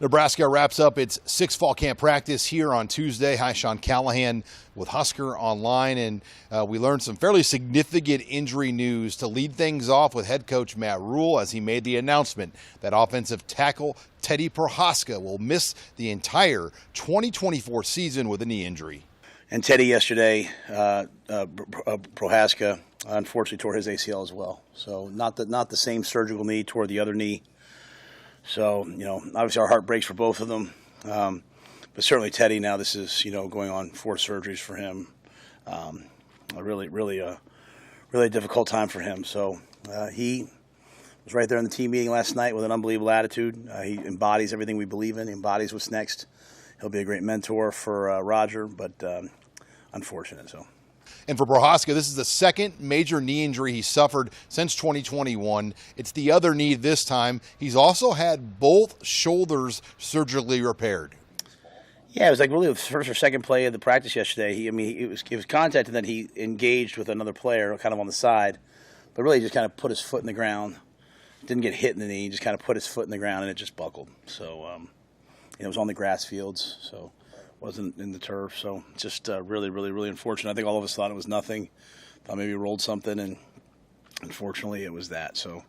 Nebraska wraps up its 6th fall camp practice here on Tuesday. Hi, Sean Callahan with HuskerOnline, and we learned some fairly significant injury news to lead things off with head coach Matt Rule as he made the announcement that offensive tackle Teddy Prohaska will miss the entire 2024 season with a knee injury. And Teddy yesterday, Prohaska, unfortunately tore his ACL as well. So not the same surgical knee, tore the other knee. So, obviously our heart breaks for both of them. But certainly Teddy now, this is, going on 4 surgeries for him. A really difficult time for him. So he was right there in the team meeting last night with an unbelievable attitude. He embodies everything we believe in, embodies what's next. He'll be a great mentor for Roger, but unfortunate. So. And for Prohaska, this is the second major knee injury he suffered since 2021. It's the other knee this time. He's also had both shoulders surgically repaired. Yeah, it was like really the first or second play of the practice yesterday. It was contact, and then he engaged with another player kind of on the side, but really just kind of put his foot in the ground. Didn't get hit in the knee, just kind of put his foot in the ground, and it just buckled. So it was on the grass fields, so wasn't in the turf. So just really unfortunate. I think all of us thought it was nothing. Thought maybe he rolled something, and unfortunately it was that. So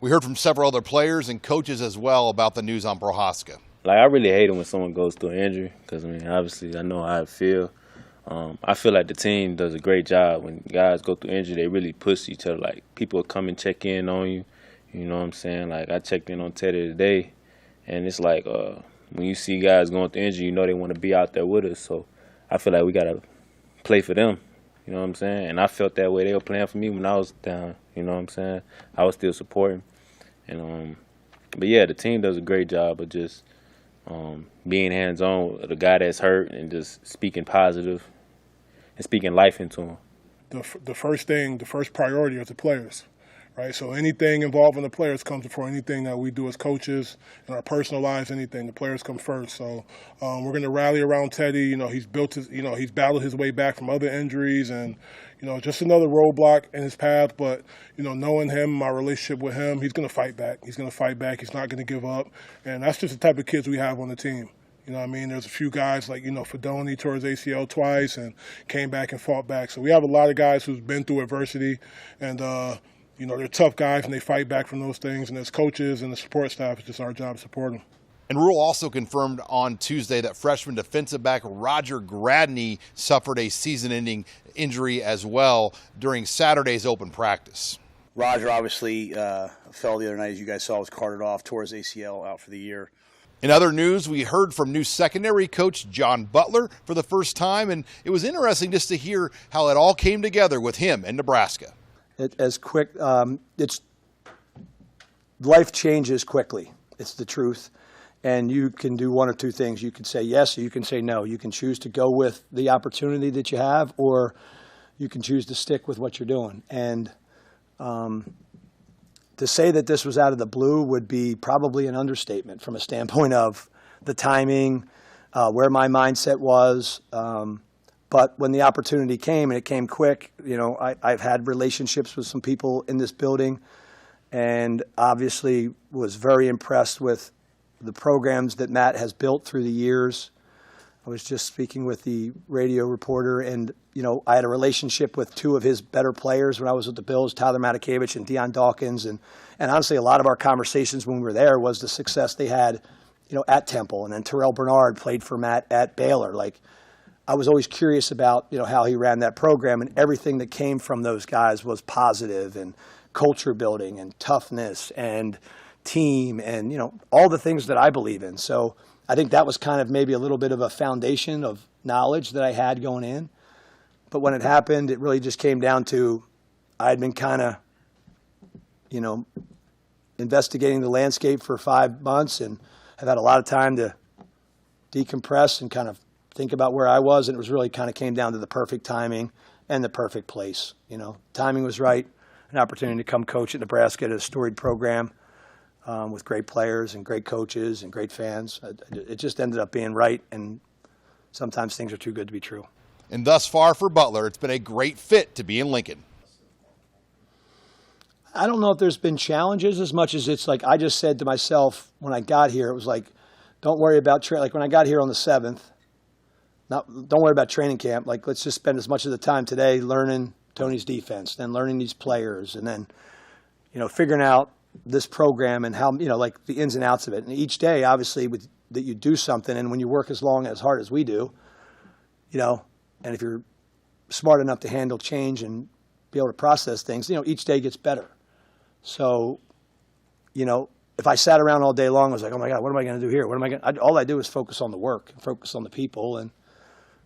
we heard from several other players and coaches as well about the news on Prohaska. I really hate it when someone goes through an injury because, obviously I know how I feel. I feel like the team does a great job. When guys go through injury, they really push each other. Like, people come and check in on you. You know what I'm saying? Like, I checked in on Teddy today, and it's like when you see guys going through injury, they want to be out there with us. So I feel like we got to play for them. You know what I'm saying? And I felt that way. They were playing for me when I was down. You know what I'm saying? I was still supporting. And but, yeah, the team does a great job of just being hands-on with the guy that's hurt and just speaking positive and speaking life into him. The first priority is the players. Right, so anything involving the players comes before anything that we do as coaches in our personal lives. Anything, the players come first. So we're going to rally around Teddy. He's he's battled his way back from other injuries, and just another roadblock in his path. But knowing him, my relationship with him, he's going to fight back. He's going to fight back. He's not going to give up, and that's just the type of kids we have on the team. There's a few guys like, Fedoni tore his ACL twice and came back and fought back. So we have a lot of guys who's been through adversity, and they're tough guys and they fight back from those things. And as coaches and the support staff, it's just our job to support them. And Rule also confirmed on Tuesday that freshman defensive back Roger Gradney suffered a season-ending injury as well during Saturday's open practice. Roger obviously fell the other night, as you guys saw, was carted off, tore his ACL, out for the year. In other news, we heard from new secondary coach John Butler for the first time, and it was interesting just to hear how it all came together with him and Nebraska. Life changes quickly. It's the truth. And you can do one or two things. You can say yes or you can say no. You can choose to go with the opportunity that you have, or you can choose to stick with what you're doing. And to say that this was out of the blue would be probably an understatement from a standpoint of the timing, where my mindset was. But when the opportunity came, and it came quick, I've had relationships with some people in this building, and obviously was very impressed with the programs that Matt has built through the years. I was just speaking with the radio reporter, and I had a relationship with 2 of his better players when I was with the Bills, Tyler Matakevich and Deion Dawkins, and honestly, a lot of our conversations when we were there was the success they had, at Temple, and then Terrell Bernard played for Matt at Baylor. I was always curious about, how he ran that program, and everything that came from those guys was positive, and culture building and toughness and team and, all the things that I believe in. So I think that was kind of maybe a little bit of a foundation of knowledge that I had going in. But when it happened, it really just came down to I had been kind of, investigating the landscape for 5 months, and have had a lot of time to decompress and kind of think about where I was, and it was really kind of came down to the perfect timing and the perfect place. Timing was right, an opportunity to come coach at Nebraska at a storied program with great players and great coaches and great fans. It just ended up being right, and sometimes things are too good to be true. And thus far for Butler, it's been a great fit to be in Lincoln. I don't know if there's been challenges as much as it's like I just said to myself when I got here, it was like, don't worry about like when I got here on the 7th. Don't worry about training camp. Like, let's just spend as much of the time today learning Tony's defense, then learning these players, and then, figuring out this program and how, like the ins and outs of it. And each day, obviously, that you do something, and when you work as hard as we do, and if you're smart enough to handle change and be able to process things, each day gets better. So, if I sat around all day long, I was like, oh my God, what am I going to do here? All I do is focus on the work, focus on the people, and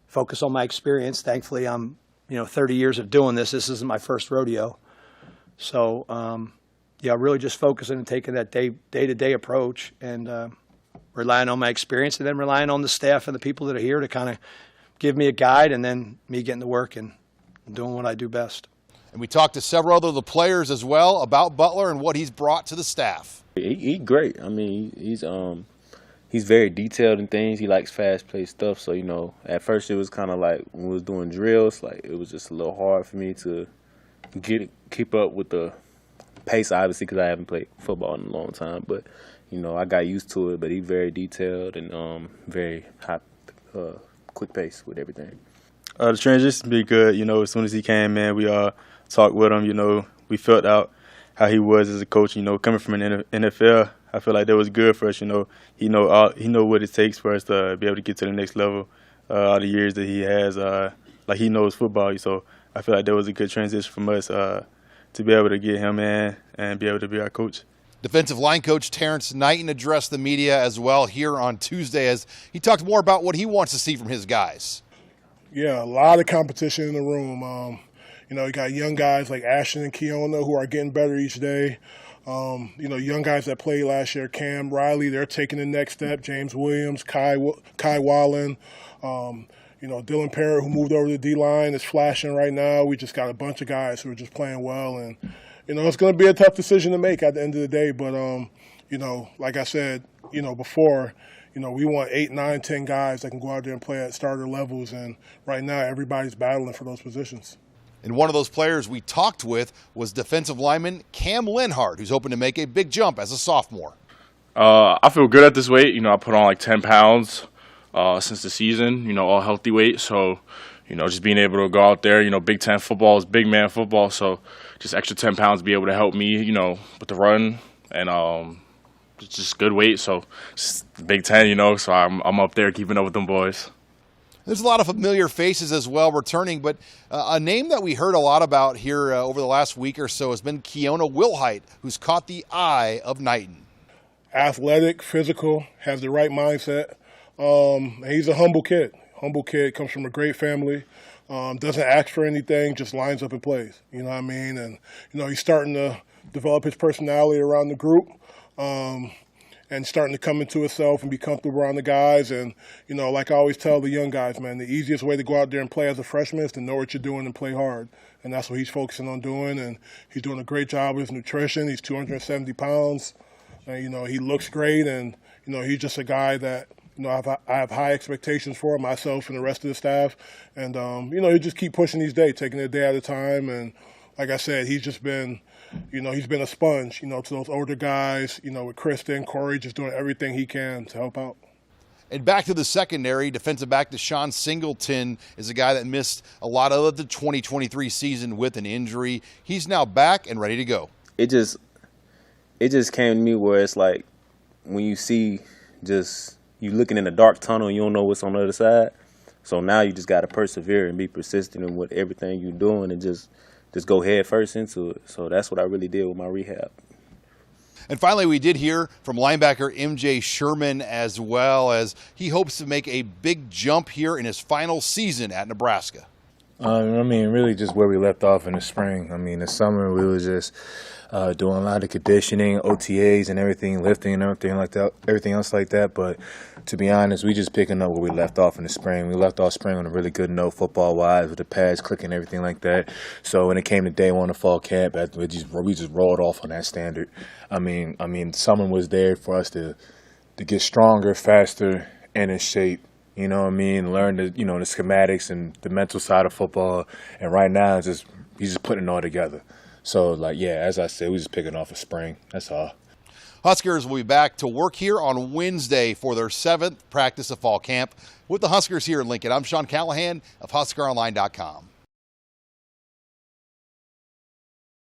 focus on my experience. Thankfully, I'm, 30 years of doing this. This isn't my first rodeo. So, really just focusing and taking that day-to-day approach and relying on my experience, and then relying on the staff and the people that are here to kind of give me a guide, and then me getting to work and doing what I do best. And we talked to several other of the players as well about Butler and what he's brought to the staff. He great. I mean, he's very detailed in things. He likes fast-paced stuff. So, at first it was kind of like when we was doing drills, like it was just a little hard for me to keep up with the pace, obviously, because I haven't played football in a long time. But, I got used to it. But he's very detailed and very high, quick pace with everything. The transition be good. As soon as he came in, we talked with him. We felt out how he was as a coach. Coming from an NFL, I feel like that was good for us. He know what it takes for us to be able to get to the next level. All the years that he has, like he knows football. So I feel like that was a good transition from us to be able to get him in and be able to be our coach. Defensive line coach Terence Knighton addressed the media as well here on Tuesday as he talked more about what he wants to see from his guys. Yeah, a lot of competition in the room. You got young guys like Ashton and Keona who are getting better each day. Young guys that played last year, Cam, Riley, they're taking the next step. James Williams, Kai Wallen, Dylan Parrott, who moved over to the D-line, is flashing right now. We just got a bunch of guys who are just playing well. And, it's going to be a tough decision to make at the end of the day. But, like I said, before, we want 8, 9, 10 guys that can go out there and play at starter levels. And right now, everybody's battling for those positions. And one of those players we talked with was defensive lineman Cam Linhart, who's hoping to make a big jump as a sophomore. I feel good at this weight. I put on like 10 pounds since the season, all healthy weight. So, just being able to go out there, Big Ten football is big man football. So just extra 10 pounds be able to help me, with the run. And it's just good weight. So just Big Ten, so I'm up there keeping up with them boys. There's a lot of familiar faces as well returning, but a name that we heard a lot about here over the last week or so has been Keona Wilhite, who's caught the eye of Knighton. Athletic, physical, has the right mindset. He's a humble kid. Comes from a great family, doesn't ask for anything, just lines up and plays. You know what I mean? And, he's starting to develop his personality around the group. And starting to come into himself and be comfortable around the guys. And, like I always tell the young guys, man, the easiest way to go out there and play as a freshman is to know what you're doing and play hard. And that's what he's focusing on doing. And he's doing a great job with his nutrition. He's 270 pounds. And, he looks great. And, he's just a guy that, I have high expectations for myself and the rest of the staff. And, he just keep pushing each day, taking it a day at a time. And like I said, he's just been – he's been a sponge, to those older guys, with Kristen, Corey, just doing everything he can to help out. And back to the secondary, defensive back Deshaun Singleton is a guy that missed a lot of the 2023 season with an injury. He's now back and ready to go. It just came to me where it's like when you see you looking in a dark tunnel and you don't know what's on the other side. So now you just got to persevere and be persistent in what everything you're doing and just go head first into it. So that's what I really did with my rehab. And finally, we did hear from linebacker MJ Sherman as well, as he hopes to make a big jump here in his final season at Nebraska. Really just where we left off in the spring. The summer we was just doing a lot of conditioning, OTAs and everything, lifting and everything like that, everything else like that. But to be honest, we just picking up where we left off in the spring. We left off spring on a really good note football-wise with the pads clicking and everything like that. So when it came to day one of fall camp, we just rolled off on that standard. Summer was there for us to get stronger, faster, and in shape. Learn the the schematics and the mental side of football. And right now, he's just putting it all together. So, as I said, we're just picking off a spring. That's all. Huskers will be back to work here on Wednesday for their 7th practice of fall camp with the Huskers here in Lincoln. I'm Sean Callahan of HuskerOnline.com.